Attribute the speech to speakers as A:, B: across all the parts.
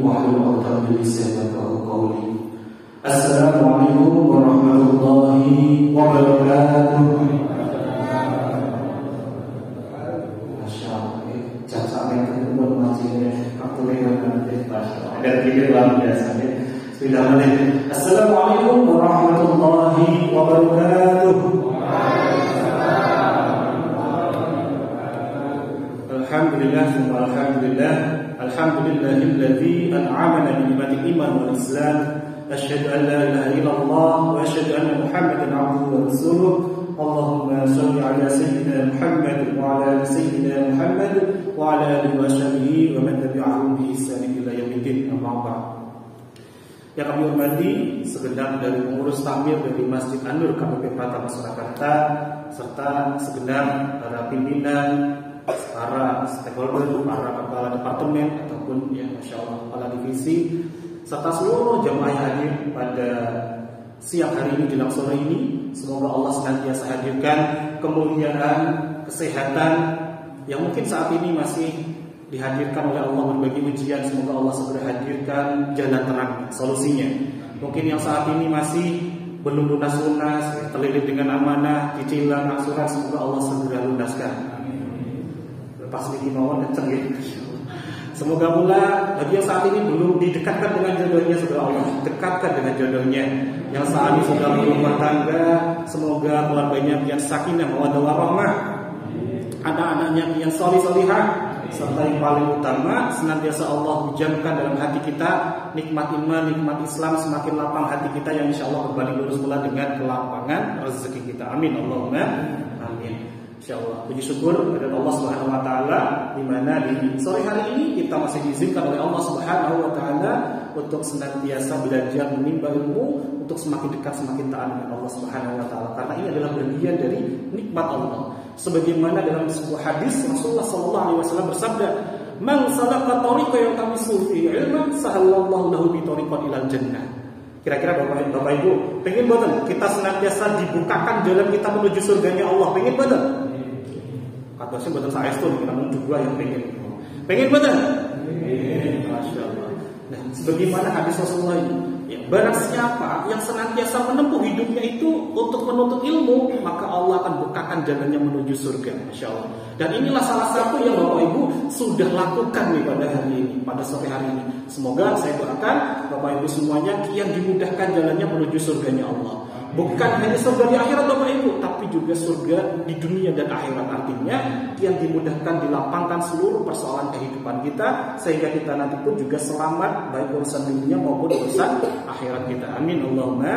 A: wahlul 'uqdatam min lisani yafqahu qawli. Assalamualaikum warahmatullahi wabarakatuh. Masyaallah, jasa yang kedua masih aktualnya ada tiga luar biasa. Bismillahirrahmanirrahim. Assalamualaikum warahmatullahi wabarakatuh. Alhamdulillah, alhamdulillah, alhamdulillahilladzi an'amana bi ni'matil iman wal islam. Asyhadu an la ilaha illallah wa asyhadu anna Muhammadan 'abduhu wa rasuluh. Allahumma shalli ala sayyidina Muhammad wa ala ali sayyidina Muhammad wa ala alihi wa sahbihi wa man tabi'ahum bi ihsan ila yaumil amma ba'd. Yang kami hormati segenap dari pengurus takmir dari Masjid An-Nur KPP Pratama Surakarta serta segenap para pimpinan, para stakeholder, para kepala departemen ataupun ya Masya Allah kepala divisi serta seluruh jamaah yang hadir pada siang hari ini jelang sore ini. Semoga Allah senantiasa hadirkan kemuliaan, kesehatan yang mungkin saat ini masih dihadirkan oleh Allah berbagai ujian. Semoga Allah segera hadirkan jalan terang solusinya. Mungkin yang saat ini masih belum lunas-lunas, terlilit dengan amanah, cicilan, angsuran, semoga Allah segera lunaskan. Pas di kemauan kenceng gitu. Semoga pula bagi yang saat ini belum didekatkan dengan jodohnya, segera Allah dekatkan dengan jodohnya. Yang saat ini sudah berumah tangga, semoga keluarganya yang sakinah mawaddah warahmah, anak-anaknya yang solih-solihah, serta yang paling utama senantiasa Allah hujamkan dalam hati kita nikmat iman, nikmat Islam, semakin lapang hati kita yang insya Allah berbanding lurus pula dengan kelapangan rezeki kita. Amin Allahumma amin. Insyaallah puji syukur kepada Allah Subhanahu wa taala di mana di sore hari ini kita masih diizinkan oleh Allah Subhanahu wa taala untuk senantiasa belajar menimba ilmu untuk semakin dekat semakin taat dengan Allah Subhanahu wa taala, karena ini adalah bagian dari nikmat Allah. Sebagaimana dalam sebuah hadis Rasulullah sallallahu alaihi wasallam bersabda, "Man salaka tariqan yaltamisu fihi ilman sahalallahu lahu bi tariqan ilal jannah." Kira-kira Bapak Ibu pengen boten kita senantiasa dibukakan jalan kita menuju surganya Allah? Pengen boten? Kata sih boten saestu kita juga yang pengen boten? Masya Allah. Nah, sebagaimana hadis Rasulullah ini, ya, barang siapa yang senantiasa menempuh hidupnya itu untuk menuntut ilmu, maka Allah akan bukakan jalannya menuju surga. Masya Allah. Dan inilah salah satu yang Bapak Ibu sudah lakukan nih pada hari ini, pada sore hari ini. Semoga saya doakan Bapak Ibu semuanya kian dimudahkan jalannya menuju surganya Allah. Bukan hanya surga di akhirat Bapak Ibu, tapi juga surga di dunia dan akhirat. Artinya kian dimudahkan, dilapangkan seluruh persoalan kehidupan kita, sehingga kita nanti pun juga selamat baik urusan dunia maupun urusan akhirat kita. Amin Allahumma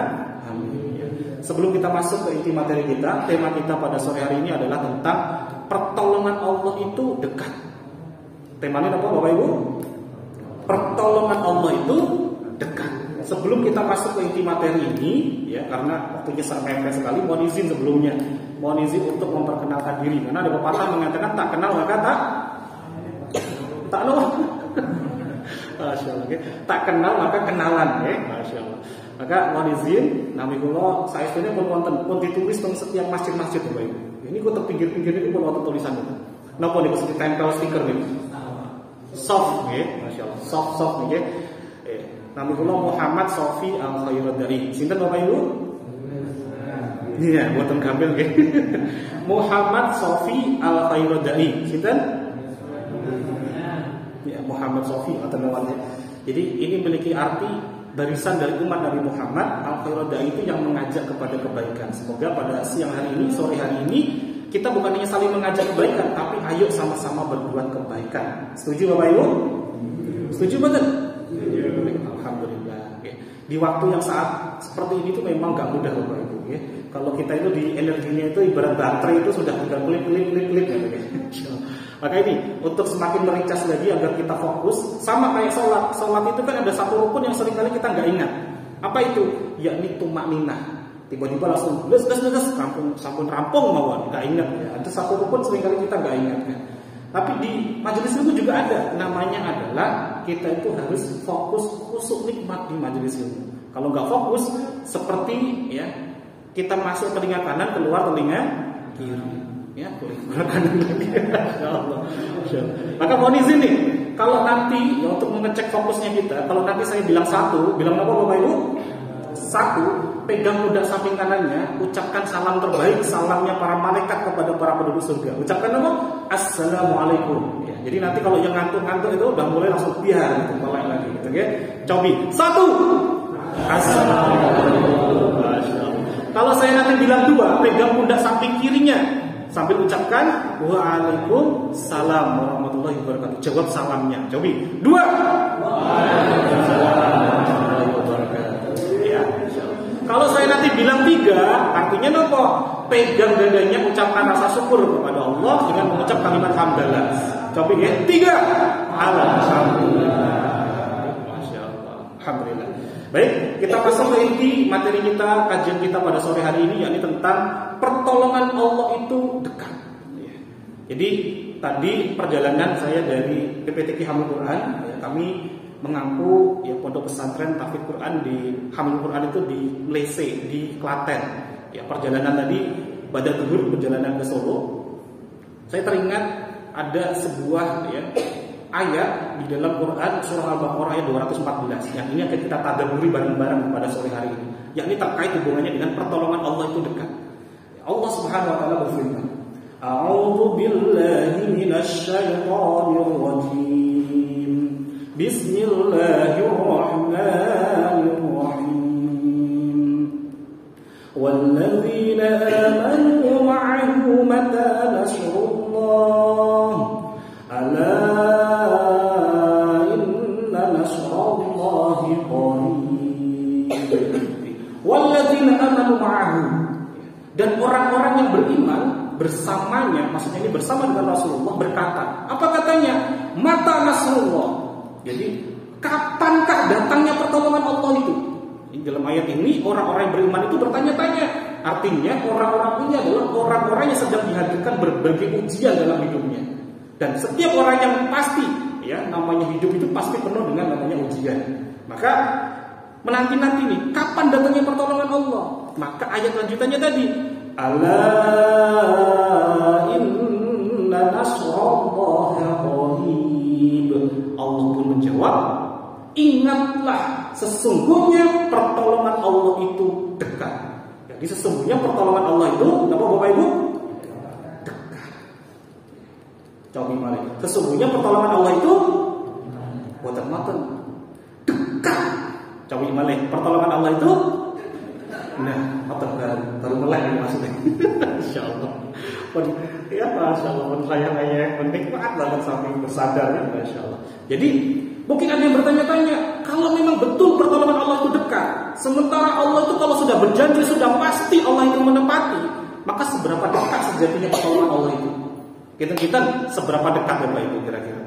A: amin. Sebelum kita masuk ke inti materi kita, tema kita pada sore hari ini adalah tentang pertolongan Allah itu dekat. Temanya apa Bapak Ibu? Pertolongan Allah itu dekat. Sebelum kita masuk ke inti materi ini, ya karena waktunya sangat mepet sekali, mohon izin sebelumnya, mohon izin untuk memperkenalkan diri. Karena ada pepatah mengatakan tak kenal maka tak kenal. Masya Allah, okay. Tak kenal maka kenalan, ya. Masya Allah. Maka mohon izin, nami kula saestune pun wonten pun ditulis teng setiap masjid-masjid Bapak Ibu. Ini kok pinggir-pinggir ini pun wonten tulisan itu. Napa niku ditempel stiker niku? Soft, nggih, Masya Allah. Soft nggih. Nami kula Muhammad Sofi Al-Khairuddai. Sinten Bapak Ibu? Iya, boten gambil nggih. Muhammad Sofi Al-Khairuddai. Sinten? Ya, Muhammad Sofi atau namanya. Jadi ini memiliki arti barisan dari umat Nabi Muhammad. Al-Khairuddai itu yang mengajak kepada kebaikan. Semoga pada siang hari ini, sore hari ini, kita bukan hanya saling mengajak kebaikan, tapi ayo sama-sama berbuat kebaikan. Setuju Bapak Ibu? Setuju betul? Alhamdulillah. Di waktu yang saat seperti ini tuh memang gak mudah Bapak Ibu. Kalau kita itu di energinya itu ibarat baterai itu sudah tinggal klik. Maka ini untuk semakin mericas lagi agar kita fokus, sama kayak sholat. Sholat itu kan ada satu rukun yang seringkali kita nggak ingat. Apa itu? Yakni tumakninah. Tiba-tiba langsung les sampun rampung mawon, nggak ingat ya. Ada satu rukun seringkali kita nggak ingat kan. Tapi di majelis ilmu juga ada, namanya adalah kita itu harus fokus khusyuk nikmat di majelis ilmu. Kalau nggak fokus, seperti ya kita masuk telinga kanan keluar telinga kiri, ya boleh kanan lagi. Insyaallah. Maka mohon izin nih, kalau nanti ya untuk mengecek fokusnya kita, kalau nanti saya bilang satu, bilang apa Bapak Ibu? Satu, pegang pundak samping kanannya, ucapkan salam terbaik, salamnya para malaikat kepada para penduduk surga. Ucapkan apa? Assalamualaikum. Ya, jadi nanti kalau yang ngantuk-ngantuk itu udah mulai langsung biar gitu, mulai lagi gitu ya. Cobi. Satu. Assalamualaikum. Kalau saya nanti bilang dua, pegang pundak samping kirinya sambil ucapkan Waalaikumsalam warahmatullahi wabarakatuh. Jawab salamnya. Cobi. Dua. Kalau saya nanti bilang tiga, artinya apa? Pegang dadanya, ucapkan rasa syukur kepada Allah dengan mengucap kalimat hamdalah. Coba ya, tiga. Alhamdulillah. Masya Allah. Alhamdulillah. Baik, kita masuk ke inti materi kita, kajian kita pada sore hari ini, yakni tentang pertolongan Allah itu dekat. Jadi tadi perjalanan saya dari PPTQ Hamil Quran, kami mengampu ya pondok pesantren tahfidz Quran di Hamil Quran itu di Lese di Klaten. Ya perjalanan tadi pada Tuhur perjalanan ke Solo. Saya teringat ada sebuah ya ayat di dalam Quran surah Al-Baqarah ayat 214. Yang ini akan kita tadabburi bareng-bareng pada sore hari ini. Yakni terkait hubungannya dengan pertolongan Allah itu dekat. Allah Subhanahu wa taala berfirman, A'udzu billahi minasy syaithanir rajim. Bismillahirrahmanirrahim. Walladzina amanu ma'ahu mata nasrullah. Ala inna nasrallahi qarib. Walladzina amanu ma'ahu. Dan orang-orang yang beriman bersamanya, maksudnya ini bersama dengan Rasulullah berkata, apa katanya? Mata nasrullah. Jadi kapankah datangnya pertolongan Allah itu? Di dalam ayat ini orang-orang yang beriman itu bertanya-tanya. Artinya orang-orang ini adalah orang-orang yang sedang dihadirkan berbagai ujian dalam hidupnya. Dan setiap orang yang pasti ya namanya hidup itu pasti penuh dengan namanya ujian. Maka menanti-nanti nih kapan datangnya pertolongan Allah? Maka ayat lanjutannya tadi, Ala inna nasrallahi qarib. Allah pun menjawab, ingatlah sesungguhnya pertolongan Allah itu dekat. Jadi sesungguhnya pertolongan Allah itu apa Bapak Ibu? Dekat. Coba mari. Sesungguhnya pertolongan Allah itu boten-boten dekat. Coba mari. Pertolongan Allah itu baru melek maksudnya. Insyaallah. Ya Masya Allah, saya menikmat banget sampai bersadar ya Masya Allah. Jadi mungkin ada yang bertanya-tanya, kalau memang betul pertolongan Allah itu dekat, sementara Allah itu kalau sudah berjanji sudah pasti Allah itu menepati, maka seberapa dekat sejatinya pertolongan Allah itu? Kita seberapa dekat Bapak Ibu kira-kira?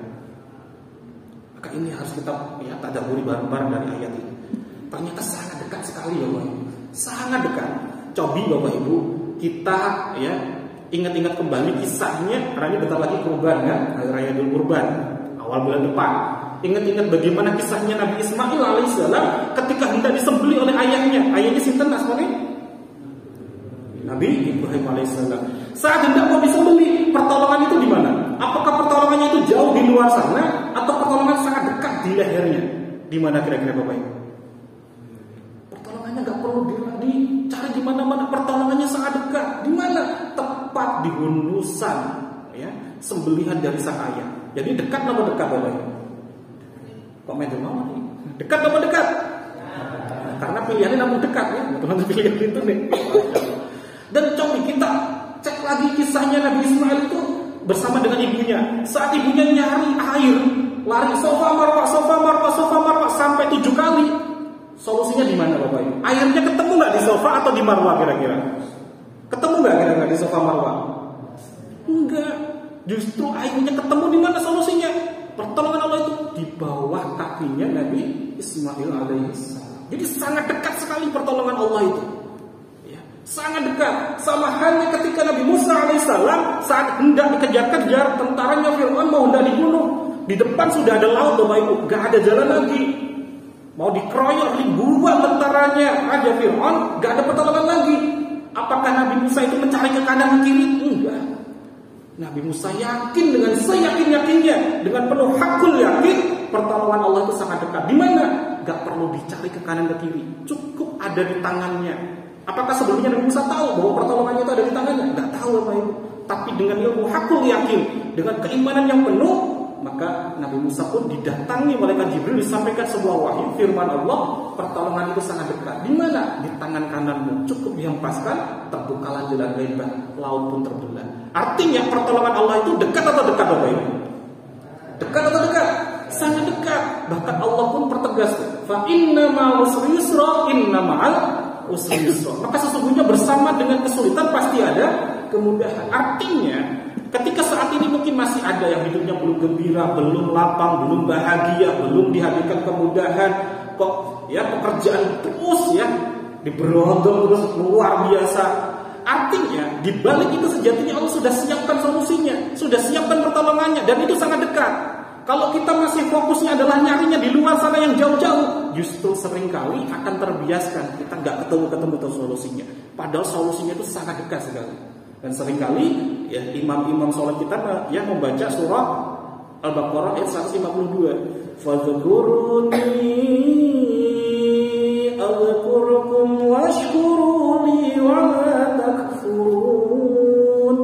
A: Maka ini harus kita ya tadabburi bareng-bareng dari ayat ini. Ternyata sangat dekat sekali Bapak Ibu, sangat dekat. Cobi Bapak Ibu, kita ya ingat-ingat kembali kisahnya, karena ini bentar lagi kurban kan, Hari Raya Idul Kurban, awal bulan depan. Ingat-ingat bagaimana kisahnya Nabi Ismail alaihissalam ketika hendak disembelih oleh ayahnya. Ayahnya sinten asmane? Nabi Ibrahim alaihissalam. Saat hendak mau disembelih, pertolongan itu di mana? Apakah pertolongannya itu jauh di luar sana atau pertolongan sangat dekat di lehernya? Di mana kira-kira Bapak Ibu? Pertolongannya nggak perlu dicari di mana-mana, pertolongannya sangat dekat. Di mana? Tepat di hundusan ya, sembelihan dari sang ayah. Jadi dekat apa dekat Bapak Ibu? Kok main mau nih? Dekat apa dekat? Karena pilihannya namun dekat ya, teman-teman pilihan itu nih. Dan coba kita cek lagi kisahnya Nabi Ismail itu bersama dengan ibunya. Saat ibunya nyari air, lari sofa marwah sampai 7 kali. Solusinya di mana Bapak Ibu? Airnya ketemu nggak di sofa atau di marwah kira-kira? Ketemu nggak kira-kira di sofa marwah? Enggak. Justru airnya ketemu di mana solusinya? Pertolongan Allah itu di bawah kakinya Nabi Ismail alaihissalam. Jadi sangat dekat sekali pertolongan Allah itu. Ya, sangat dekat. Sama halnya ketika Nabi Musa alaihissalam saat hendak dikejar-kejar tentaranya Fir'aun mau hendak dibunuh. Di depan sudah ada laut Bapak Ibu, gak ada jalan lagi. Mau dikeroyok ribuan tentaranya Raja Fir'aun, gak ada pertolongan lagi. Apakah Nabi Musa itu mencari ke kanan ke kiri? Enggak. Nabi Musa yakin dengan seyakin-yakinnya, dengan penuh hakul yakin, pertolongan Allah itu sangat dekat. Di mana? Gak perlu dicari ke kanan ke kiri, cukup ada di tangannya. Apakah sebelumnya Nabi Musa tahu bahwa pertolongannya itu ada di tangannya? Gak tahu Bapak Ibu. Tapi dengan ilmu hakul yakin, dengan keimanan yang penuh, maka Nabi Musa pun didatangi malaikat Jibril, disampaikan sebuah wahyu firman Allah, pertolongan itu sangat dekat. Di mana? Di tangan kananmu. Cukup dihempaskan, terbukalah jalan lebar, laut pun terbelah. Artinya pertolongan Allah itu dekat atau dekat Bapak Ibu? Dekat atau dekat? Sangat dekat. Bahkan Allah pun pertegas, fa inna ma'al usri yusra, inna ma'al usri yusra. Maka sesungguhnya bersama dengan kesulitan pasti ada kemudahan. Artinya ketika saat ini mungkin masih ada yang hidupnya belum gembira, belum lapang, belum bahagia, belum dihadirkan kemudahan, kok ya pekerjaan terus ya diberondong terus luar biasa. Artinya di balik itu sejatinya Allah sudah siapkan solusinya, sudah siapkan pertolongannya, dan itu sangat dekat. Kalau kita masih fokusnya adalah nyarinya di luar sana yang jauh-jauh, justru seringkali akan terbiaskan kita nggak ketemu terus solusinya. Padahal solusinya itu sangat dekat sekali. Dan seringkali ya imam-imam sholat kita yang membaca surah Al-Baqarah ayat 152. Fadhkuruni adhkurkum washkuruni wa la takfurun.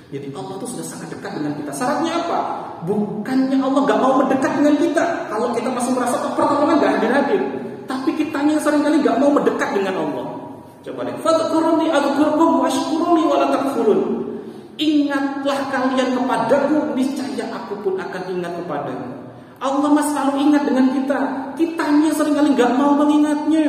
A: Jadi Allah itu sudah sangat dekat dengan kita. Syaratnya apa? Bukannya Allah gak mau mendekat dengan kita. Kalau kita masih merasa pertolongan gak hadir-hadir, tapi kitanya seringkali gak mau mendekat dengan Allah. Coba deh, fadhkuruni adhkurkum washkuruni wa la takfurun. Ingatlah kalian kepadaku, niscaya aku pun akan ingat kepadamu. Allah masih selalu ingat dengan kita. Kitanya seringkali gak mau mengingatnya.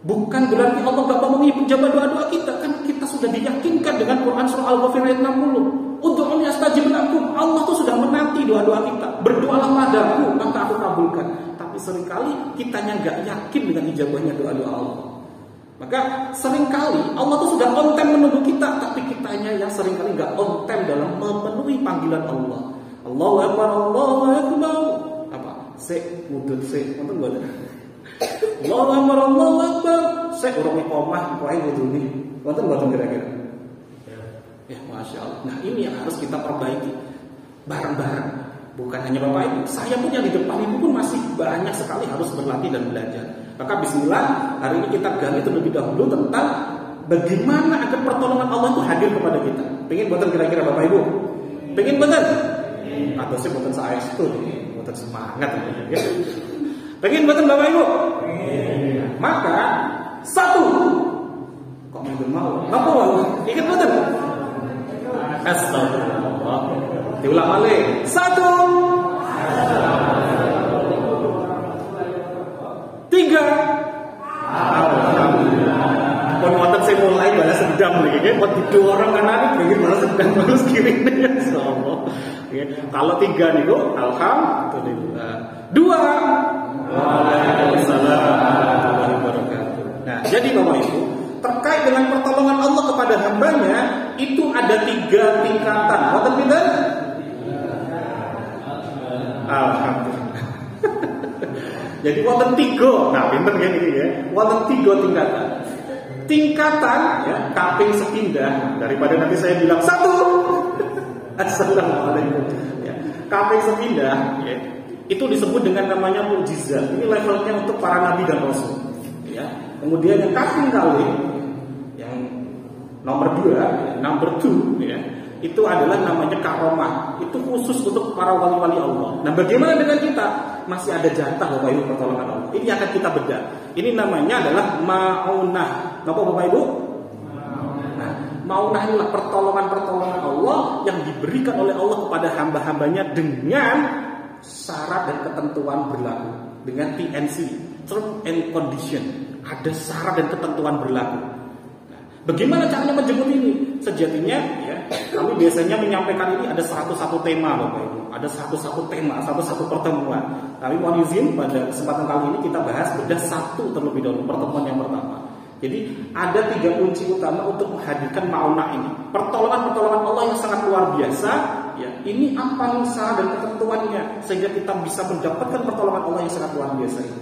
A: Bukan berarti Allah gak mau menjawab doa-doa kita. Kan kita sudah diyakinkan dengan Quran surah Al-Ghafir ayat 60. Ud'uuni astajib lakum. Allah tuh sudah menanti doa-doa kita. Berdoalah padaku, maka aku kabulkan. Tapi seringkali kitanya gak yakin dengan ijabahnya doa-doa Allah. Maka seringkali Allah tuh sudah on time menunggu kita, tapi kitanya yang seringkali gak on time dalam memenuhi panggilan Allah. Allahu Akbar, Allahu Akbar. Apa? Mudut nonton gua ada. Allahu Akbar, Allahu Akbar. Urung iqamah, pokoke ngudune. Nonton mboten kira-kira. Ya, Masya Allah. Nah ini yang harus kita perbaiki bareng-bareng. Bukan hanya Bapak Ibu, saya pun yang di depan Ibu pun masih banyak sekali harus berlatih dan belajar. Maka bismillah, hari ini kita gali terlebih dahulu tentang bagaimana agar pertolongan Allah itu hadir kepada kita. Pengen buatan kira-kira Bapak Ibu? Pengen buatan? Atau sih buatan saya itu, buatan semangat. Ya. Pengen buatan Bapak Ibu? Maka satu, kok mau? Apa? Ingat buatan? Astagfirullah. Diulang balik. Satu. Tiga. Alhamdulillah. Penguatan saya mulai balas dendam lagi kan. Buat didorong kanan ini balas dendam balas kiri nih. Insyaallah. Kalau tiga nih Bu, alhamdulillah. Dua. Waalaikumsalam warahmatullahi wabarakatuh. Nah, jadi Bapak Ibu, terkait dengan pertolongan Allah kepada hambanya itu ada 3 tingkatan. Wonten pinten? Alhamdulillah. Jadi wonten 3. Nah, pinten kan ini ya. Wonten 3 tingkatan. Tingkatan ya, kaping sepindah daripada nanti saya bilang 1. Assalamualaikum. Ya, kaping sepindah ya. Itu disebut dengan namanya mukjizat. Ini levelnya untuk para nabi dan rasul. Ya. Kemudian yang kaping kali yang nomor 2, number 2 ya. Itu adalah namanya karomah. Itu khusus untuk para wali-wali Allah. Nah, bagaimana dengan kita? Masih ada jatah Bapak Ibu pertolongan Allah. Ini akan kita bedah. Ini namanya adalah ma'unah. Apa Bapak Ibu? Nah, ma'unah inilah pertolongan-pertolongan Allah yang diberikan oleh Allah kepada hamba-hambanya dengan syarat dan ketentuan berlaku. Dengan TNC, term and condition. Ada syarat dan ketentuan berlaku. Bagaimana caranya menjemput ini? Sejatinya ya, kami biasanya menyampaikan ini ada 101 tema Bapak Ibu. Ada 101 tema, 101 pertemuan. Kami mohon izin pada kesempatan kali ini kita bahas bedah 1 terlebih dahulu, pertemuan yang pertama. Jadi ada 3 kunci utama untuk menghadirkan ma'unah ini. Pertolongan-pertolongan Allah yang sangat luar biasa ya. Ini apa syarat dan ketentuannya sehingga kita bisa mendapatkan pertolongan Allah yang sangat luar biasa ini.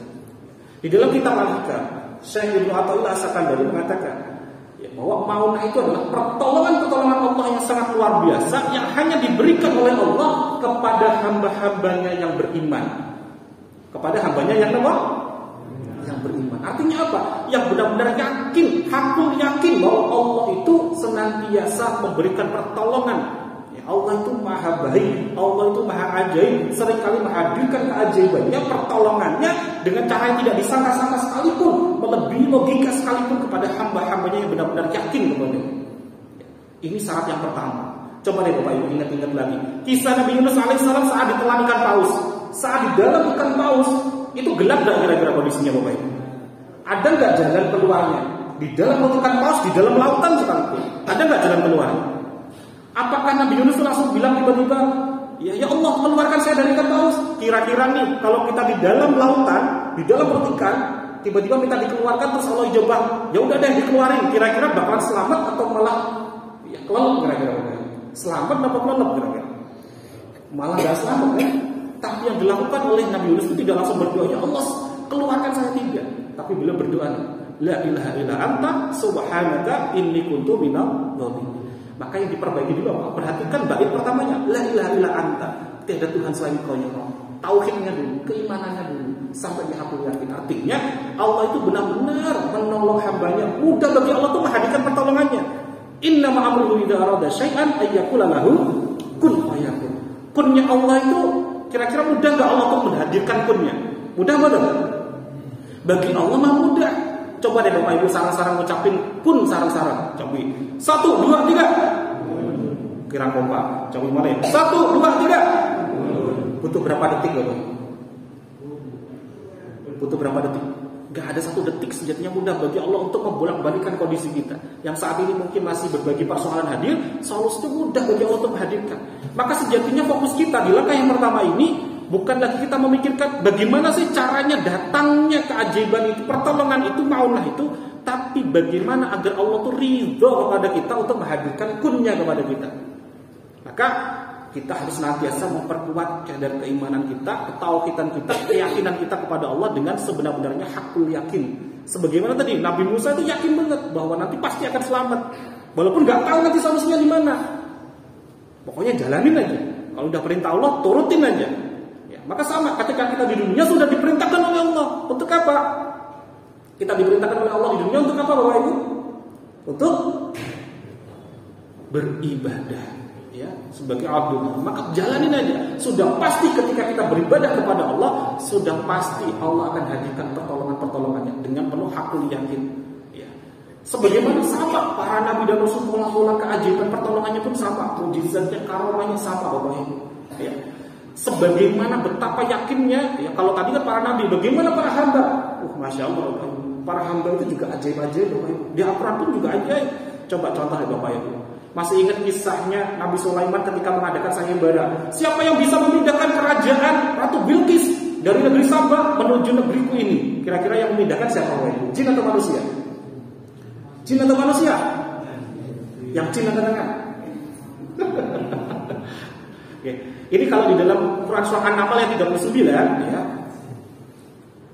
A: Di dalam kitab Al-Hikam, Syekh Ibnu Athaillah As-Sakandari mengatakan bahwa maunah itu adalah pertolongan Allah yang sangat luar biasa yang hanya diberikan oleh Allah kepada hamba-hambanya yang beriman. Kepada hambanya yang apa? Yang beriman. Artinya apa? Yang benar-benar yakin, hakul yakin bahwa Allah itu senantiasa memberikan pertolongan. Allah itu maha baik, Allah itu maha ajaib, seringkali menghadirkan keajaibannya, pertolongannya dengan cara yang tidak disangka-sangka sekalipun, melebihi logika sekalipun kepada hamba-hambanya yang benar-benar yakin kepadanya. Ini syarat yang pertama. Coba deh Bapak Ibu ingat-ingat lagi kisah Nabi Yunus alaihissalam saat ditelan ikan paus. Saat di dalam ikan paus itu gelap gak kira-kira kondisinya Bapak Ibu? Ada nggak jalan keluarnya? Di dalam ikan paus, di dalam lautan sekalipun, ada nggak jalan keluarnya? Apakah Nabi Yunus langsung bilang tiba-tiba, ya Allah keluarkan saya dari ikan paus? Kira-kira nih, kalau kita di dalam lautan, di dalam perut ikan, tiba-tiba minta dikeluarkan terus Allah ijabah, ya udah deh dikeluarin. Kira-kira bakalan selamat atau malah ya kelelep kira-kira? Selamat atau kelelep kira-kira? Malah nggak selamat kan? Tapi yang dilakukan oleh Nabi Yunus itu tidak langsung berdoa, ya Allah keluarkan saya, tidak. Tapi beliau berdoa, la ilaha illa anta subhanaka inni kuntu minadh dhalimin. Maka yang diperbaiki dulu apa? Perhatikan bait pertamanya, la ilaha illa anta, tiada Tuhan selain Kau ya Allah. Tauhidnya dulu, keimanannya dulu, sampai dihapus yakin. Artinya Allah itu benar-benar menolong hambanya. Mudah bagi Allah itu menghadirkan pertolongannya. Inna ma'amruhu idza arada syai'an ayyakula lahu kun fayakun. Kunnya Allah itu kira-kira mudah enggak Allah untuk menghadirkan kunnya? Mudah enggak? Bagi Allah mah mudah. Coba deh Bapak Ibu sarang-sarang ngucapin kun sarang-sarang. Coba 1, 2, 3. Kira kompak. Coba mana ya? 1, 2, 3. Butuh berapa detik Bapak? Butuh berapa detik? Gak ada 1 detik sejatinya mudah bagi Allah untuk membolak-balikan kondisi kita. Yang saat ini mungkin masih berbagi persoalan hadir, solusi itu mudah bagi Allah untuk menghadirkan. Maka sejatinya fokus kita di langkah yang pertama ini bukan lagi kita memikirkan bagaimana sih caranya datangnya keajaiban itu, pertolongan itu, maunah itu, tapi bagaimana agar Allah itu ridho kepada kita untuk menghadirkan kunnya kepada kita. Maka kita harus senantiasa memperkuat kadar keimanan kita, ketauhidan kita, keyakinan kita kepada Allah dengan sebenar-benarnya hakul yakin. Sebagaimana tadi Nabi Musa itu yakin banget bahwa nanti pasti akan selamat, walaupun nggak tahu nanti solusinya di mana. Pokoknya jalanin aja. Kalau udah perintah Allah, turutin aja. Maka sama ketika kita di dunia sudah diperintahkan oleh Allah. Untuk apa? Kita diperintahkan oleh Allah di dunia untuk apa Bapak Ibu? Untuk beribadah, ya, sebagai abdullah. Maka jalanin aja. Sudah pasti ketika kita beribadah kepada Allah, sudah pasti Allah akan hadirkan pertolongan-pertolongannya dengan penuh hakul yakin. Ya. Sebagaimana sama para nabi dan rasul, pola-pola keajaiban pertolongannya pun sama, mujizatnya, karomahnya sama Bapak Ibu. Ya. Sebagaimana betapa yakinnya, ya kalau tadi kan para nabi, bagaimana para hamba? Masya Allah, para hamba itu juga ajaib-ajaib Bapak Ibu. Di Al-Quran pun juga ajaib. Coba contoh ya Bapak Ibu. Masih ingat kisahnya Nabi Sulaiman ketika mengadakan sayembara? Siapa yang bisa memindahkan kerajaan Ratu Bilqis dari negeri Sabah menuju negeriku ini? Kira-kira yang memindahkan siapa Bapak Ibu? Jin atau manusia? Jin atau manusia? Yang jin angkat tangan. Ini kalau di dalam Quran surah An-Naml ayat 39 ya.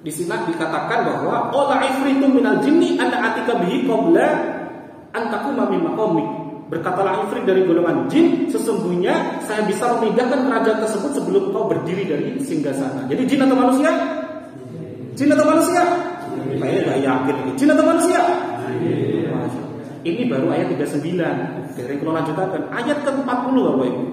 A: Di sini dikatakan bahwa ola ifritum minal jinni ana atika bihi qabla an taquma min maqamik. Berkatalah ifrit dari golongan jin, sesungguhnya saya bisa memindahkan kerajaan tersebut sebelum kau berdiri dari singgasana. Jadi jin atau manusia? Jin atau manusia? Saya enggak yakin ini. Jin atau manusia? Ini baru ayat 39. Dari kalau lanjutkan ayat ke-40 Bapak Ibu.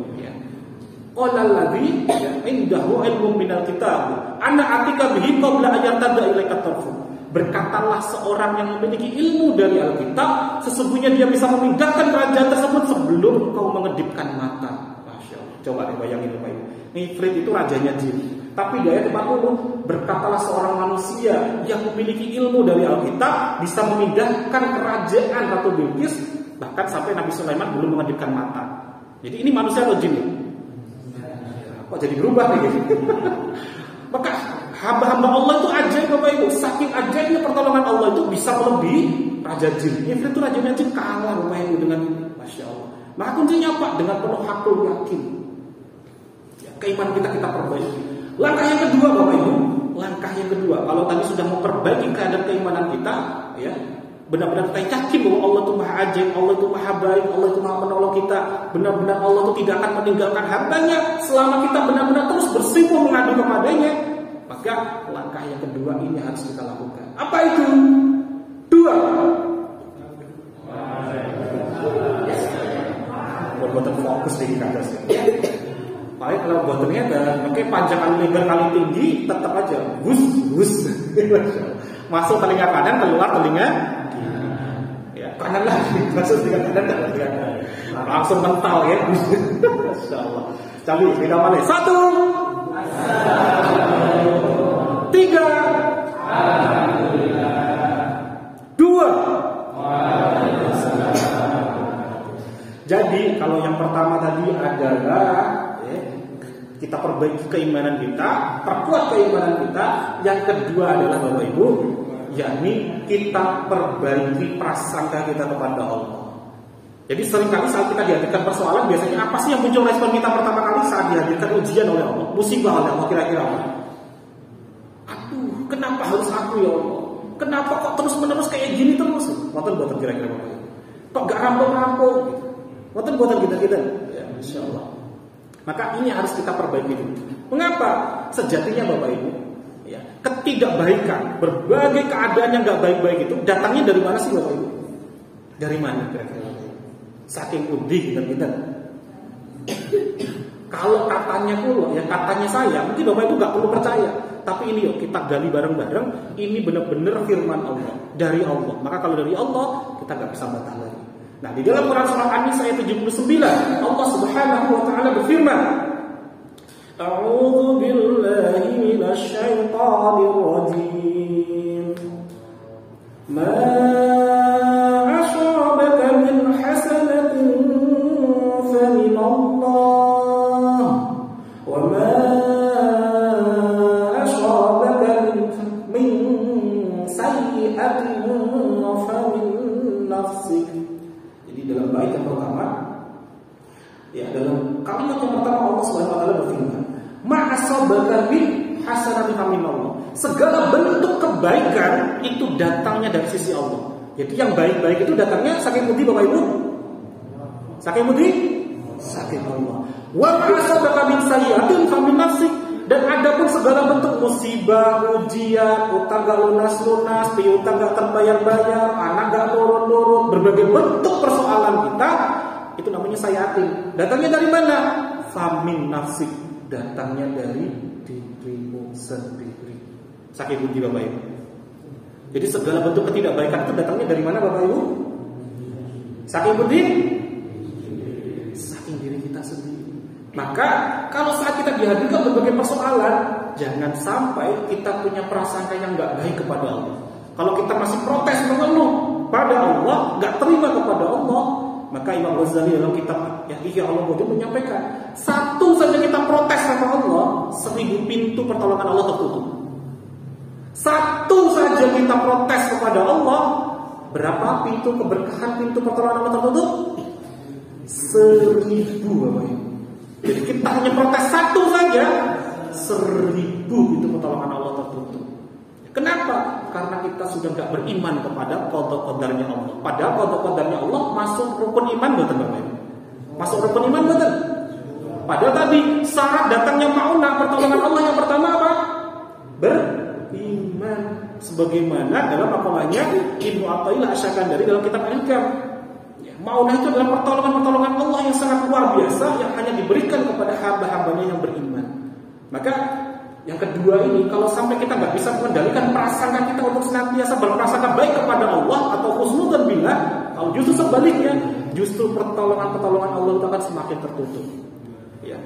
A: Qala alladzi indahu ilmun minal kitab ana atika bihi qabla ayyatada ilaika tarfu. Berkatalah seorang yang memiliki ilmu dari Alkitab, sesungguhnya dia bisa memindahkan kerajaan tersebut sebelum kau mengedipkan mata. Masya Allah. Coba deh bayangin Bapak Ibu. Ifrit itu rajanya jin. Tapi di ayat 40 berkatalah seorang manusia yang memiliki ilmu dari Alkitab bisa memindahkan kerajaan Ratu Bilqis, bahkan sampai Nabi Sulaiman belum mengedipkan mata. Jadi ini manusia atau jin? Kok jadi berubah nih gitu. Maka hamba-hamba Allah itu ajaib Bapak Ibu. Saking ajaibnya pertolongan Allah itu bisa melebihi raja jin. Ifrit itu rajanya jin kalah Bapak Ibu dengan ini. Masya Allah. Maka kuncinya apa? Dengan penuh hakul yakin. Ya, keimanan kita perbaiki. Langkah yang kedua Bapak Ibu. Langkah yang kedua, kalau tadi sudah memperbaiki keadaan keimanan kita, ya, benar-benar kita yakin bahwa Allah itu maha ajaib, Allah itu maha baik, Allah itu maha menolong kita, benar-benar Allah itu tidak akan meninggalkan hambanya selama kita benar-benar terus bersimpuh mengadu kepadanya, maka langkah yang kedua ini harus kita lakukan. Apa itu? Dua. Buat fokus di kandas. Paling kalau buat ternyata, oke panjang kali lebar kali tinggi, tetap aja bus. Masuk telinga kanan, keluar telinga ya kanan lagi, masuk telinga kanan, keluar telinga kanan. Langsung mental ya. Masya Allah. Coba kita mana? 1, 3, 2. Jadi kalau yang pertama tadi adalah kita perbaiki keimanan kita, perkuat keimanan kita. Yang kedua adalah Bapak Ibu, yakni kita perbaiki prasangka kita kepada Allah. Jadi seringkali saat kita dihadirkan persoalan, biasanya apa sih yang muncul respon kita pertama kali saat dihadirkan ujian oleh Allah, musibah oleh Allah, kira-kira apa? Aduh, kenapa harus aku ya Allah? Kenapa kok terus menerus kayak gini terus? Buatan kira-kira Bapak Ibu. Kok gak rampung-rampung? Buatan kita, ya Insya Allah. Maka ini harus kita perbaiki dulu. Mengapa? Sejatinya Bapak Ibu, ya, ketidakbaikan, berbagai keadaan yang gak baik-baik itu datangnya dari mana sih Bapak Ibu? Dari mana kira-kira? Saking udih kita. Kalau katanya kulo, ya katanya saya, mungkin Bapak Ibu gak perlu percaya. Tapi ini yuk kita gali bareng-bareng. Ini benar-benar firman Allah, dari Allah. Maka kalau dari Allah, kita gak bisa bantah lagi. Nah, di dalam Quran surah An-Nisa ayat 79, Allah Subhanahu wa taala berfirman, A'udzu billahi minasyaitonir rajim. Ma ashabaka min hasanatin fa min Allah wa ma ashabaka min sayyi'atin fa min nafsik. Dalam bait yang pertama, ya dalam kalimat yang pertama Allah Subhanahu wa taala berfirman, "Ma'asabaka min hasanatin min Allah." Segala bentuk kebaikan itu datangnya dari sisi Allah. Jadi yang baik-baik itu datangnya saking budi Bapak Ibu. Saking budi? Saking Allah. Wa ma'asabaka min sayyi'atin min nafsik. Dan ada pun segala bentuk musibah, ujian, utang gak lunas-lunas, piutang gak terbayar-bayar, anak gak turun-turun, berbagai bentuk persoalan kita, itu namanya sayatin. Datangnya dari mana? Famin nafsik. Datangnya dari dirimu sendiri. Saking budi Bapak Ibu. Jadi segala bentuk ketidakbaikan itu datangnya dari mana Bapak Ibu? Saking budi? Saking diri kita sendiri. Maka kalau saat kita dihadirkan berbagai persoalan, jangan sampai kita punya prasangka yang gak baik kepada Allah. Kalau kita masih protes mengeluh pada Allah, gak terima kepada Allah, maka Imam Ghazali dalam kitab Ihya Ulumuddin menyampaikan, satu saja kita protes sama Allah, 1000 pintu pertolongan Allah tertutup. Satu saja kita protes kepada Allah, berapa pintu keberkahan, pintu pertolongan Allah tertutup? 1000 Bapak Ibu. Jadi kita hanya protes satu saja, 1000 itu pertolongan Allah tertutup. Kenapa? Karena kita sudah gak beriman kepada qada-qadarnya Allah. Padahal qada-qadarnya Allah masuk rukun iman betul Bapak Ibu. Masuk rukun iman betul. Padahal tadi syarat datangnya ma'unah pertolongan Allah yang pertama apa? Beriman. Sebagaimana dalam apalanya Ibnu Athaillah Asy-Syakandari dalam kitab Al-Hikam. Ma'unah itu adalah pertolongan-pertolongan Allah yang sangat luar biasa yang hanya diberikan kepada hamba-hambanya yang beriman. Maka yang kedua ini, kalau sampai kita nggak bisa mengendalikan prasangka kita untuk senantiasa berprasangka baik kepada Allah atau husnudzan billah, kalau justru sebaliknya, justru pertolongan-pertolongan Allah itu akan semakin tertutup. Ya,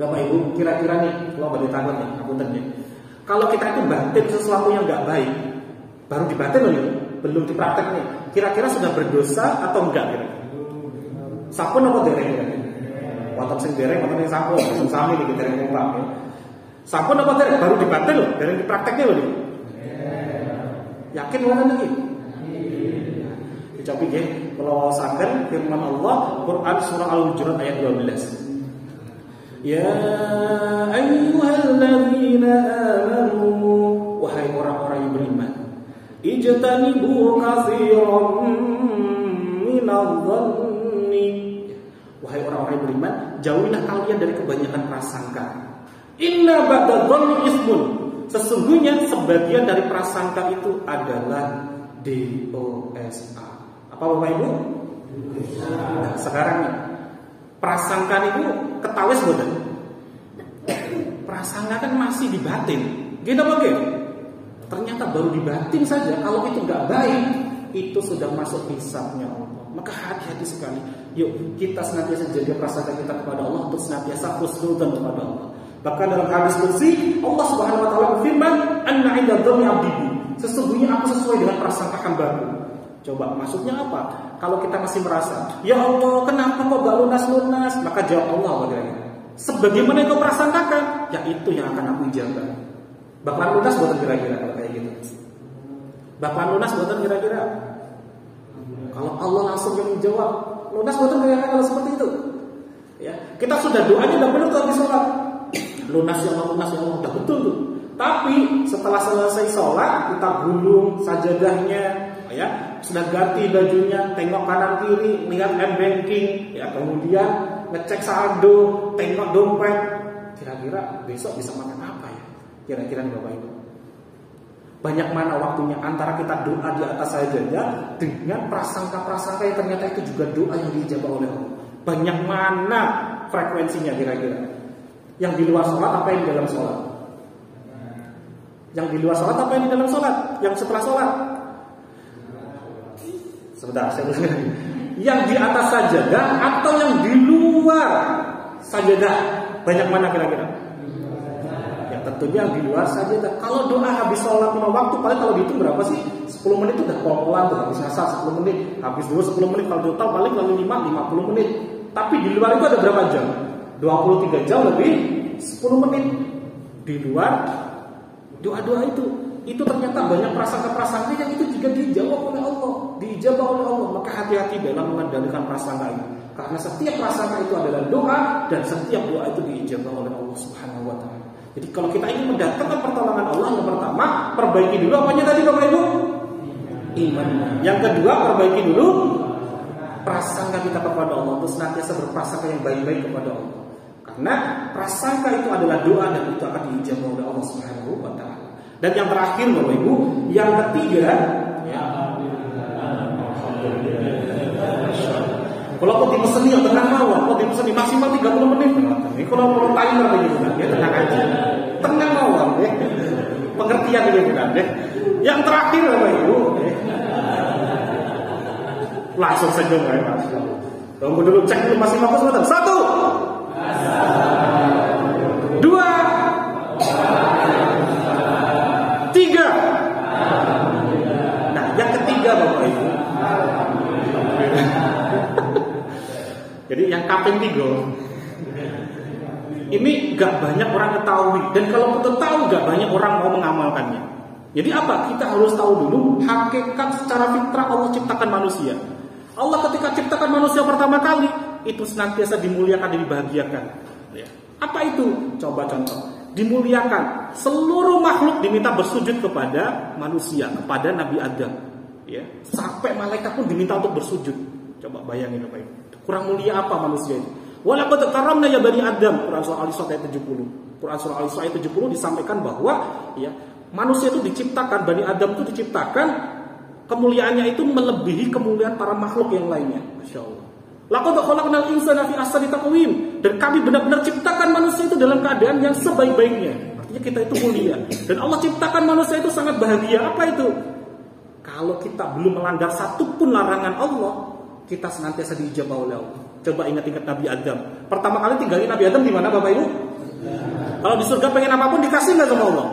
A: Bapak Ibu, kira-kira nih, kalau bagi tangan nih, aku tanya, kalau kita itu batin sesuatu yang nggak baik, baru dibatin loh, belum dipraktek nih. Kira-kira sudah berdosa atau enggak kira-kira? Sampun apa dereng kira-kira? Wonten sing dereng, wonten sing sampun, sami iki dereng kompak ya. Sampun apa dereng? Baru dibatin loh, dereng diprakteknya loh nih. Yakin wonten iki? Dicobi nggih, kula wasaken firman Allah Quran surah Al-Hujurat ayat 12. Ya ayyuhalladzina amanu, wahai orang-orang yang beriman, ijtanibu katsiran minadh-dhanni. Wahai orang-orang yang beriman, jauhilah kalian dari kebanyakan prasangka. Inna ba'dadh-dhanni ismun. Sesungguhnya sebagian dari prasangka itu adalah dosa. Apa Bapak Ibu? Nah, sekarang nih, prasangka itu ketawis boten. Prasangka kan masih di batin. Gitu bagaimana? Ternyata baru di batin saja. Kalau itu nggak baik, itu sudah masuk hisabnya Allah. Maka hati-hati sekali. Yuk kita senantiasa jaga prasangka kita kepada Allah untuk senantiasa husnudzon kepada Allah. Bahkan dalam hadis qudsi Allah Subhanahu wa taala berfirman, "Anna 'inda dhanni 'abdi." Sesungguhnya aku sesuai dengan prasangka hambaku. Coba maksudnya apa? Kalau kita masih merasa, ya Allah, kenapa kok gak lunas-lunas? Maka jawab Allah bagaimana? Sebagaimana yang kau prasangkakan, ya itu yang akan aku ijabah. Bapak lunas buatan kira-kira kalau kayak gitu. Bapak lunas buatan kira-kira. Kalau Allah langsung yang menjawab, lunas buatan kira-kira kalau seperti itu. Ya, kita sudah doanya udah benar habis sholat. Lunas ya Allah, udah betul tuh. Tapi setelah selesai sholat, kita gulung sajadahnya, ya, sudah ganti bajunya, tengok kanan kiri, lihat m-banking, ya, kemudian ngecek saldo, tengok dompet. Kira-kira besok bisa makan apa ya? Kira-kira nih Bapak Ibu. Banyak mana waktunya antara kita doa di atas sajadah dengan prasangka-prasangka yang ternyata itu juga doa yang diijabah oleh Allah. Banyak mana frekuensinya kira-kira? Yang di luar sholat apa yang di dalam sholat? Yang di luar sholat apa yang di dalam sholat? Yang setelah sholat? Sebentar, saya ulangi lagi. Yang di atas sajadah atau yang di luar sajadah? Banyak mana kira-kira? Ya tentunya yang di luar sajadah. Kalau doa habis sholat 5 waktu, paling kalau dihitung berapa sih? 10 menit itu udah pelan-pelan tuh, habis asar 10 menit, habis dulu 10 menit, kalau total paling lalu 50 menit. Tapi di luar itu ada berapa jam? 23 jam lebih 10 menit. Di luar doa-doa itu ternyata banyak prasangka-prasangka yang itu juga dijawab oleh Allah, diijabah oleh Allah. Maka hati-hati dalam mengendalikan prasangka ini, karena setiap prasangka itu adalah doa dan setiap doa itu diijabah oleh Allah Subhanahu wa taala. Jadi kalau kita ingin mendatangkan pertolongan Allah, yang pertama perbaiki dulu apanya tadi Bapak Ibu? Iman. Yang kedua perbaiki dulu prasangka kita kepada Allah, untuk senantiasa berprasangka yang baik-baik kepada Allah. Karena prasangka itu adalah doa dan itu akan diijabah oleh Allah Subhanahu wa taala. Dan yang terakhir Bapak Ibu, yang ketiga, ya, kalau kau dipesan yang tenang mawon, kau dipesan maksimal 30 menit. Ini kalau perlu timer begitu, ya tenang aja, tenang mawon, ya. Pengertian begitu, ya. Yang terakhir Bapak Ibu, ya. Langsung saja mulai Mas. Tunggu dulu, cek dulu masih fokus betul. 1, 2, 3. Nah, yang ketiga Bapak Ibu. Jadi yang kaping 3. Ini gak banyak orang ketahui, dan kalau kita tahu gak banyak orang mau mengamalkannya. Jadi apa? Kita harus tahu dulu hakikat secara fitrah Allah ciptakan manusia. Allah ketika ciptakan manusia pertama kali itu senantiasa dimuliakan dan dibahagiakan. Ya. Apa itu? Coba contoh. Dimuliakan. Seluruh makhluk diminta bersujud kepada manusia, kepada Nabi Adam. Ya. Sampai malaikat pun diminta untuk bersujud. Coba bayangin apa itu. Kurang mulia apa manusia itu? Walaqad karramna ya bani Adam. Quran surah Al-Isra ayat 70. Quran surah Al-Isra ayat 70 disampaikan bahwa ya, manusia itu diciptakan, Bani Adam itu diciptakan, kemuliaannya itu melebihi kemuliaan para makhluk yang lainnya. Masya Allah. Laqad khalaqnal insana fi ahsani taqwim. Dan kami benar-benar ciptakan manusia itu dalam keadaan yang sebaik-baiknya. Artinya kita itu mulia. Dan Allah ciptakan manusia itu sangat bahagia. Apa itu? Kalau kita belum melanggar satupun larangan Allah, kita senantiasa diijabah oleh Allah. Coba ingat-ingat Nabi Adam. Pertama kali tinggalin Nabi Adam di mana Bapak Ibu? Kalau di surga pengen apapun dikasih nggak sama Allah?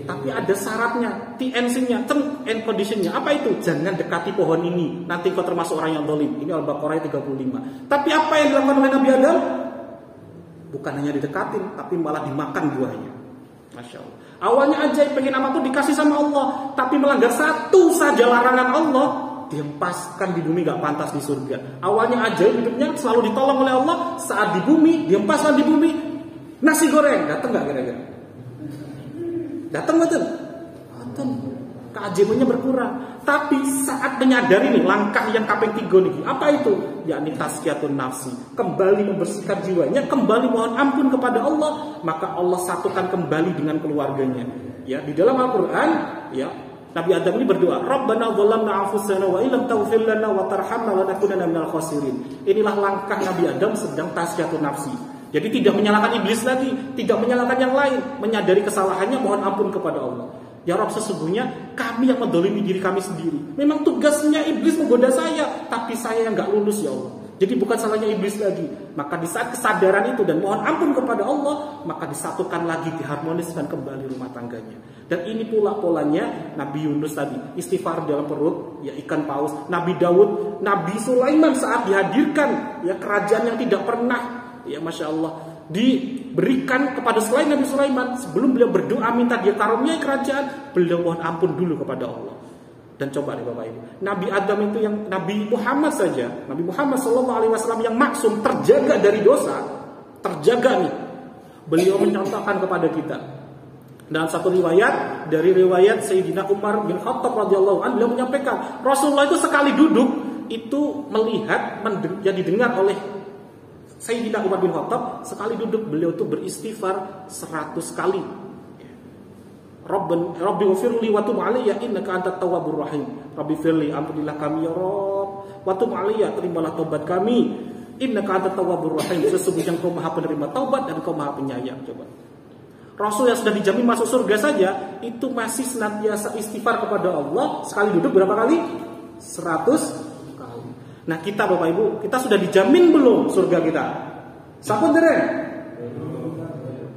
A: Tapi ada syaratnya, TNC-nya, term and condition-nya. Apa itu? Jangan dekati pohon ini, nanti kau termasuk orang yang zalim. Ini Al-Baqarah 35. Tapi apa yang dilakukan oleh Nabi Adam? Bukan hanya didekatin, tapi malah dimakan buahnya. Masya Allah. Awalnya aja pengen apapun dikasih sama Allah, tapi melanggar satu saja larangan Allah, dihempaskan di bumi, gak pantas di surga. Awalnya aja hidupnya selalu ditolong oleh Allah, saat di bumi dihempaskan di bumi. Nasi goreng datang gak kira-kira? Datang betul. Datang. keajaibannya berkurang. Tapi saat menyadari nih langkah yang kaping 3 nih, apa itu? Yakni tazkiyatun nafsi, kembali membersihkan jiwanya, kembali mohon ampun kepada Allah, maka Allah satukan kembali dengan keluarganya. Ya, di dalam Al-Qur'an ya, Nabi Adam ini berdoa, Rabbana dzalamna anfusana wa illam taghfir lana wa tarhamna lanakunanna minal khasirin. Inilah langkah Nabi Adam sedang tazkiyatun nafsi. Jadi tidak menyalahkan iblis lagi, tidak menyalahkan yang lain, menyadari kesalahannya, mohon ampun kepada Allah. Ya Rabb, sesungguhnya kami yang mendolimi diri kami sendiri. Memang tugasnya iblis menggoda saya, tapi saya yang gak lulus ya Allah. Jadi bukan salahnya iblis lagi. Maka di saat kesadaran itu dan mohon ampun kepada Allah, maka disatukan lagi, diharmoniskan kembali rumah tangganya. Dan ini pula polanya Nabi Yunus tadi, istighfar dalam perut, ya ikan paus. Nabi Daud, Nabi Sulaiman saat dihadirkan, ya kerajaan yang tidak pernah, ya Masya Allah, diberikan kepada selain Nabi Sulaiman. Sebelum beliau berdoa minta dia karuniai kerajaan, beliau mohon ampun dulu kepada Allah. Dan coba nih Bapak Ibu, Nabi Adam itu yang Nabi Muhammad saja, Nabi Muhammad SAW yang maksum, terjaga dari dosa, terjaga nih. Beliau mencontohkan kepada kita. Dalam satu riwayat dari riwayat Sayyidina Umar bin Khattab radhiyallahu anhu, beliau menyampaikan Rasulullah itu sekali duduk itu melihat yang didengar oleh Sayyidina Umar bin Khattab, sekali duduk beliau itu beristighfar 100 kali. Rabbi ghfirli wa tub alayya innaka antat tawwabur rahim. Rabbi firli, ampunilah kami ya Rabb, wa tub alayya, terimalah taubat kami, innaka antat tawwabur rahim, sesungguhnya Engkau Maha penerima taubat dan Engkau Maha penyayang. Coba. Rasul yang sudah dijamin masuk surga saja itu masih senantiasa istighfar kepada Allah, sekali duduk berapa kali? 100 kali. Nah, kita Bapak Ibu, kita sudah dijamin belum surga kita? Sampun dereng?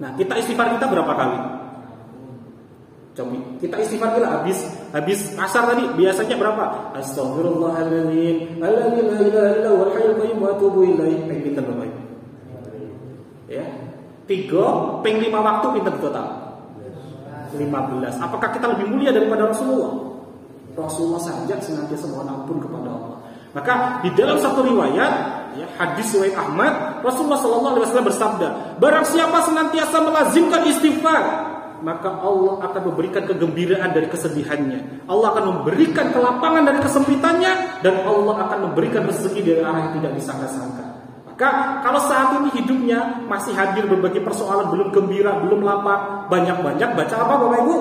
A: Nah, kita istighfar kita berapa kali? Coba kita istighfar kita habis asar tadi biasanya berapa? Astaghfirullahaladzim, alladzi la ilaha illa huwal hayyul qayyum wa atubu ilaih. Pinten Bapak Ibu? Ya. 3 ping 5 waktu pinten total? 15. Apakah kita lebih mulia daripada Rasulullah? Rasulullah saja senantiasa mohon ampun kepada Allah. Maka di dalam satu riwayat, ya, hadis riwayat Ahmad, Rasulullah SAW bersabda, barang siapa senantiasa melazimkan istighfar, maka Allah akan memberikan kegembiraan dari kesedihannya. Allah akan memberikan kelapangan dari kesempitannya, dan Allah akan memberikan rezeki dari arah yang tidak disangka-sangka. Maka kalau saat ini hidupnya masih hadir berbagai persoalan, belum gembira, belum lapang, banyak-banyak baca apa Bapak Ibu?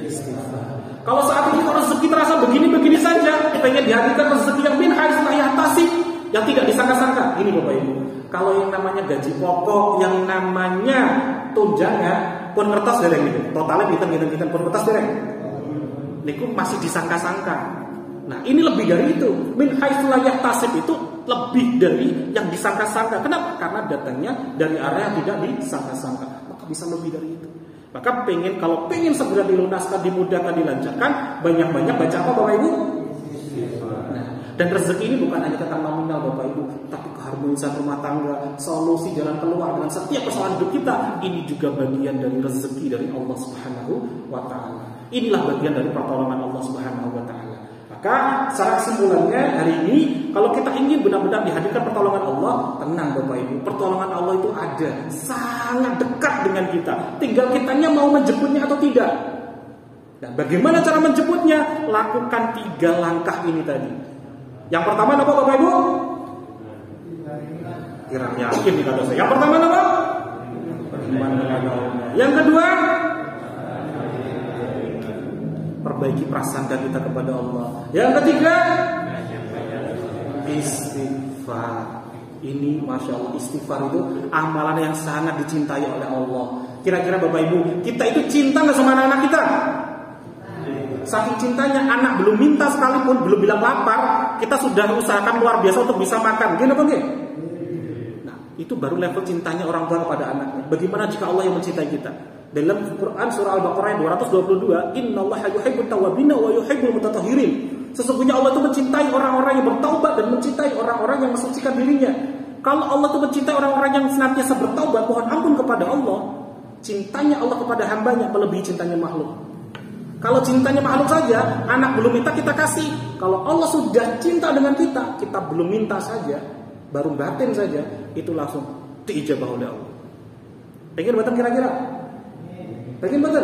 A: Istighfar. Kalau saat ini kalau rezeki terasa begini-begini saja, pengen dihadirkan rezeki yang min haitsu la yahtasib, yang tidak disangka-sangka. Ini Bapak Ibu, kalau yang namanya gaji pokok, yang namanya tunjangan, pun kertas dereng gitu. Totalnya kita pun kertas dereng. Niku masih disangka-sangka. Nah, ini lebih dari itu. Min haitsu la yahtasib itu lebih dari yang disangka-sangka. Kenapa? Karena datangnya dari arah yang tidak disangka-sangka. Maka bisa lebih dari itu. Maka kalau pengen segera dilunaskan, dimudahkan, dilancarkan, banyak-banyak baca apa Bapak Ibu? Nah, dan rezeki ini bukan hanya tentang nominal Bapak Ibu, tapi keharmonisan rumah tangga, solusi jalan keluar dengan setiap persoalan hidup kita. Ini juga bagian dari rezeki dari Allah Subhanahu wa taala. Inilah bagian dari pertolongan Allah Subhanahu wa taala. Maka secara kesimpulannya hari ini, kalau kita ingin benar-benar dihadirkan pertolongan Allah, tenang Bapak Ibu, pertolongan Allah itu ada, sangat dekat dengan kita. Tinggal kitanya mau menjemputnya atau tidak. Dan bagaimana cara menjemputnya? Lakukan 3 langkah ini tadi. Yang pertama apa Bapak Ibu? Kiranya yakin nih kata saya. Yang pertama apa? Beriman kepada Allah. Yang kedua, perbaiki prasangka kita kepada Allah. Yang ketiga, istighfar. Ini Masya Allah, istighfar itu amalan yang sangat dicintai oleh Allah. Kira-kira Bapak Ibu, kita itu cinta gak sama anak-anak kita? Saking cintanya, anak belum minta sekalipun, belum bilang lapar, kita sudah usahakan luar biasa untuk bisa makan. Gini apa enggak? Nah, itu baru level cintanya orang tua kepada anaknya. Bagaimana jika Allah yang mencintai kita? Dalam Quran surah Al-Baqarah 222, innallaha yuhibbut tawwabina wa yuhibbul mutatahhirin. Sesungguhnya Allah itu mencintai orang-orang yang bertaubat dan mencintai orang-orang yang mensucikan dirinya. Kalau Allah itu mencintai orang-orang yang senantiasa bertaubat, mohon ampun kepada Allah, cintanya Allah kepada hambanya melebihi cintanya makhluk. Kalau cintanya makhluk saja, anak belum minta kita kasih. Kalau Allah sudah cinta dengan kita, kita belum minta saja, baru batin saja, itu langsung diijabah oleh Allah. Pengen batin kira-kira? Pengen betul?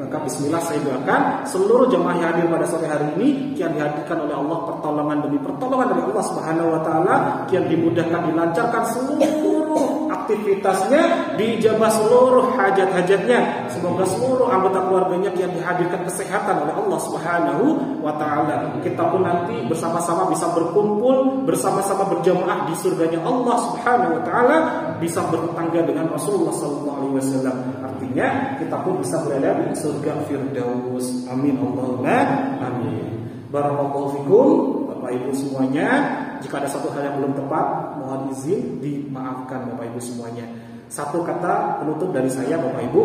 A: Maka bismillah saya doakan seluruh jemaah yang hadir pada sore hari ini kian dihadirkan oleh Allah pertolongan demi pertolongan dari Allah Subhanahu wa taala, kian dimudahkan, dilancarkan seluruh aktivitasnya, dijabah seluruh hajat-hajatnya. Semoga seluruh anggota keluarganya kian dihadirkan kesehatan oleh Allah Subhanahu wa taala. Kita pun nanti bersama-sama bisa berkumpul, bersama-sama berjamaah di surganya Allah Subhanahu wa taala, bisa bertetangga dengan Rasulullah sallallahu alaihi wasallam. Artinya kita pun bisa berada di surga Firdaus. Amin Allahumma amin. Barakallahu fikum Bapak Ibu semuanya. Jika ada satu hal yang belum tepat, mohon izin dimaafkan Bapak Ibu semuanya. Satu kata penutup dari saya Bapak Ibu,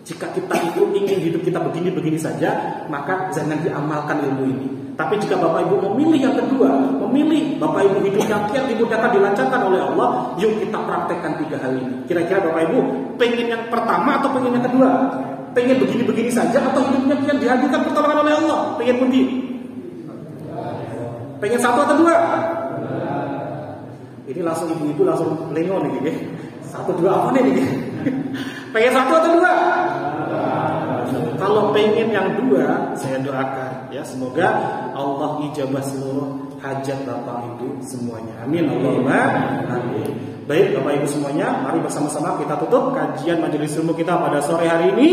A: jika kita itu ingin hidup kita begini-begini saja, maka jangan diamalkan ilmu ini. Tapi jika Bapak Ibu memilih yang kedua, memilih Bapak Ibu hidup yang kian dimudahkan, dilancarkan oleh Allah, yuk kita praktekkan 3 hal ini. Kira-kira Bapak Ibu pengen yang pertama atau pengen yang kedua? Pengen begini-begini saja atau hidupnya kian dihadirkan pertolongan oleh Allah? Pengen pundi? Pengen 1 atau 2? Ini langsung ibu-ibu langsung lengo nih gitu. 1, 2 apa nih gitu? Pengen 1 atau 2? Kalau pengen yang 2, saya doakan ya, semoga Allah ijabah seluruh hajat Bapak Ibu semuanya. Amin Allahumma amin. Baik Bapak Ibu semuanya, mari bersama-sama kita tutup kajian majelis ilmu kita pada sore hari ini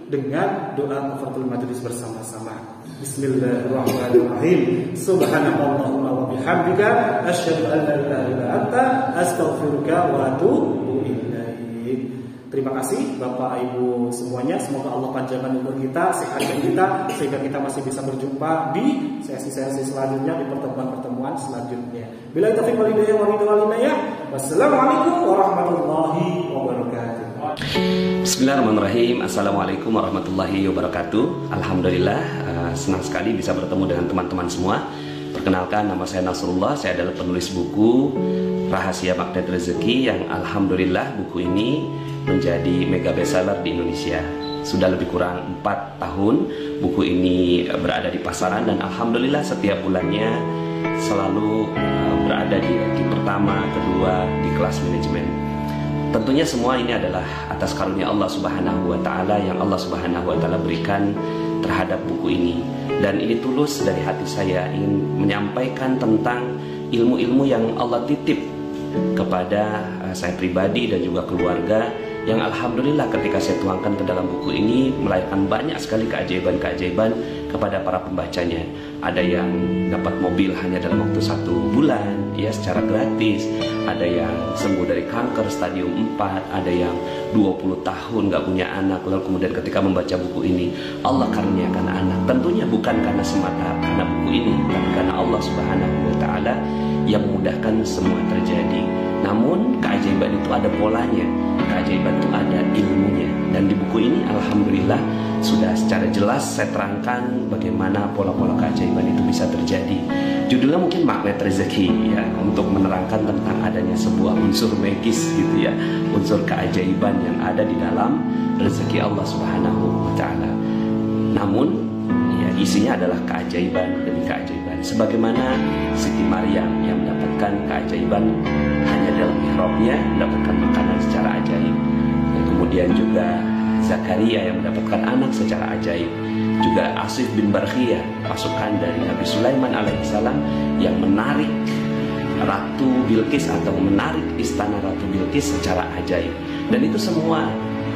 A: dengan doa kafaratul majelis bersama-sama. Bismillahirrahmanirrahim. Subhanallahumma wa bihamdika asyhadu an la ilaha illa anta astaghfiruka wa atubu ilaik. Terima kasih Bapak Ibu semuanya. Semoga Allah panjangkan umur kita, sehatkan kita, sehingga kita masih bisa berjumpa di sesi-sesi selanjutnya, di pertemuan-pertemuan selanjutnya. Billahi taufiq wal hidayah. Wassalamualaikum warahmatullahi wabarakatuh.
B: Bismillahirrahmanirrahim. Assalamualaikum warahmatullahi wabarakatuh. Alhamdulillah, senang sekali bisa bertemu dengan teman-teman semua. Perkenalkan, nama saya Nasrullah. Saya adalah penulis buku Rahasia Magnet Rezeki, yang alhamdulillah buku ini menjadi mega bestseller di Indonesia. Sudah lebih kurang 4 tahun buku ini berada di pasaran, dan alhamdulillah setiap bulannya selalu berada di ranking pertama, kedua di kelas manajemen. Tentunya semua ini adalah atas karunia Allah Subhanahu wa taala yang Allah Subhanahu wa taala berikan terhadap buku ini. Dan ini tulus dari hati saya ingin menyampaikan tentang ilmu-ilmu yang Allah titip kepada saya pribadi dan juga keluarga, yang alhamdulillah ketika saya tuangkan ke dalam buku ini melahirkan banyak sekali keajaiban-keajaiban kepada para pembacanya. Ada yang dapat mobil hanya dalam waktu 1 bulan ya, secara gratis. Ada yang sembuh dari kanker stadium 4, ada yang 20 tahun gak punya anak, lalu kemudian ketika membaca buku ini Allah karuniakan anak. Tentunya bukan karena semata karena buku ini, tapi karena Allah Subhanahu wa taala yang memudahkan semua terjadi. Namun keajaiban itu ada polanya, keajaiban itu ada ilmunya. Dan di buku ini alhamdulillah sudah secara jelas saya terangkan bagaimana pola-pola keajaiban itu bisa terjadi. Judulnya mungkin Magnet Rezeki ya, untuk menerangkan tentang adanya sebuah unsur magis gitu ya, unsur keajaiban yang ada di dalam rezeki Allah Subhanahu wa taala. Namun ya, isinya adalah keajaiban demi keajaiban. Sebagaimana Siti Maryam yang mendapatkan keajaiban hanya dalam mihrabnya, mendapatkan makanan secara ajaib. Dan kemudian juga Zakaria yang mendapatkan anak secara ajaib. Juga Asif bin Barkhiyah, pasukan dari Nabi Sulaiman alaihissalam, yang menarik Ratu Bilqis atau menarik istana Ratu Bilqis secara ajaib. Dan itu semua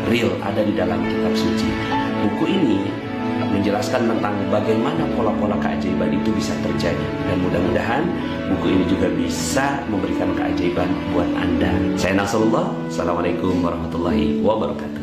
B: real, ada di dalam kitab suci. Buku ini menjelaskan tentang bagaimana pola-pola keajaiban itu bisa terjadi. Dan mudah-mudahan buku ini juga bisa memberikan keajaiban buat Anda. Saya Nasrullah. Assalamualaikum warahmatullahi wabarakatuh.